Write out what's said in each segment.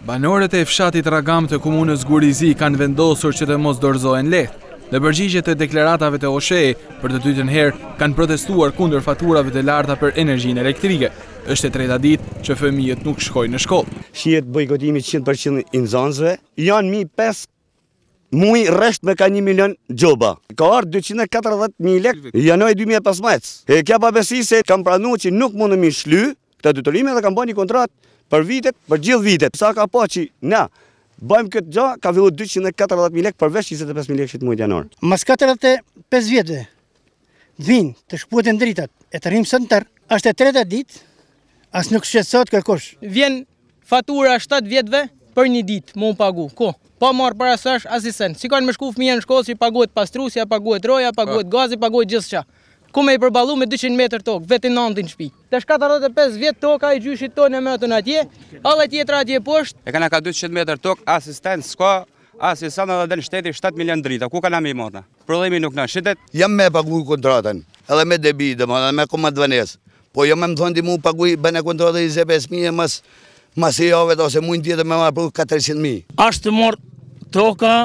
Banorët e fshatit Ragam të komunës Gurizi kanë vendosur që të mos dorëzohen lehtë. Në përgjigje të deklaratave të OSHE, për të dytën herë kanë protestuar kundër faturave të larta për energjinë elektrike. Është e treta ditë që fëmijët nuk shkojnë në shkollë. Shihet bojkotimi 100% i nxënësve, janë 1.500 muj rresht me ka 1 milion gjoba. Ka ardhur 240.000 lekë janoj 2015. E kja pa besi se kam pranuar që nuk mund të mi shly këtë detyrime dhe kam bërë një kontratë për vitet, për gjithë vitet. Sa ka pa që na bëjmë këtë gjë, ka filluar 240.000 lekë përveç 25.000 lekë që të muajit janor. Mas 45 vjetëve vinë të shkputen dritat e të rrimë së në tërë, është e treta ditë, as nuk shqetësohet kërkush. Vjen fatura 7 vjetëve për një ditë, mu pagu. Ko? Pa marë parasysh asisen. Si kanë me shku fëmijën në shkollë, si paguhet pastrusja, paguhet roja, paguhet gazi, paguhet gjithçka. Ku me i përballu me 200 metër tokë, vetë nëntin shpi. Të 45 vjetë toka i gjyshit tonë e mëtën atje, alle tjetra atje poshtë. E kana ka 200 metër tokë, asistent s'ka, asisan edhe dhe në shteti 7 milion drita. Ku kana me i marrë? Problemi nuk në shitet. Jam me pagu kontratën, edhe me debi, edhe me komat vënes. Po jam me më thonë di mu pagu bëne kontratën 25.000 mas e javet, ose mujnë tjetër me marrë për 400.000. Ashtë të morë toka,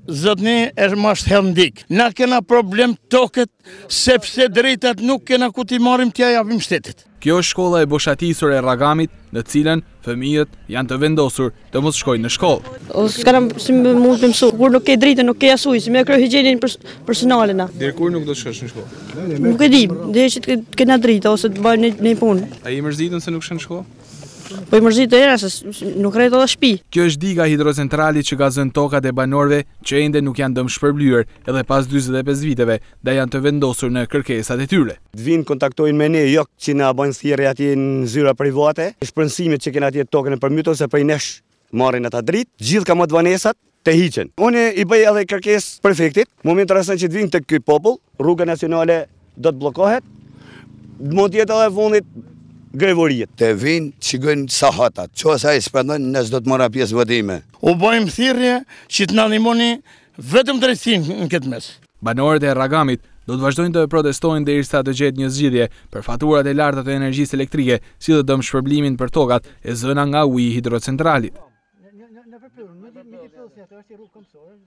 zëtni e mashtë helndik. Na kena problem toket, sepse drejtat nuk kena ku t'i marim t'ja japim shtetit. Kjo është shkolla e boshatisur e Ragamit, në cilën fëmijët janë të vendosur të mos shkojnë në shkollë. S'kana si mund të mësu, kur nuk ke drejtë, nuk ke asuj, si me kryo higjenin personalina. Deri kur nuk do të shkosh në shkollë? Nuk e di, dhe që të kena drejtë, ose të bëjnë një punë. A i mërzitën se nuk shkon në shkollë? Po i mërzit të era, se nuk rejtë edhe shpi. Kjo është diga hidrocentralit që gazon tokat e banorëve që ende nuk janë dëm shpërblyer edhe pas 45 viteve dhe janë të vendosur në kërkesat e tyre. Të vinë kontaktojnë me ne, jo që na bëjnë thirrje atje në zyra private, shpërndësimet që kena atje tokën e përmbytur se prej nesh marrin ata dritë, gjithë kamot vanesat të hiqen. Unë i bëj edhe kërkesë prefektit, moment interesant që të vinë tek ky popull, rruga nacionale do të bllokohet, mund të jetë edhe fundit grevoriet. Të vinë qikojnë sahatat, që sa i spendojnë nësë do të mora pjesë votime. U bojmë thirrje që të na ndihmoni vetëm drejtësinë në këtë mes. Banorët e Ragamit do të vazhdojnë të protestojnë derisa të gjetë një zgjidhje për faturat e larta të energjisë elektrike, si dhe dëm shpërblimin për tokat e zëna nga uji hidrocentralit.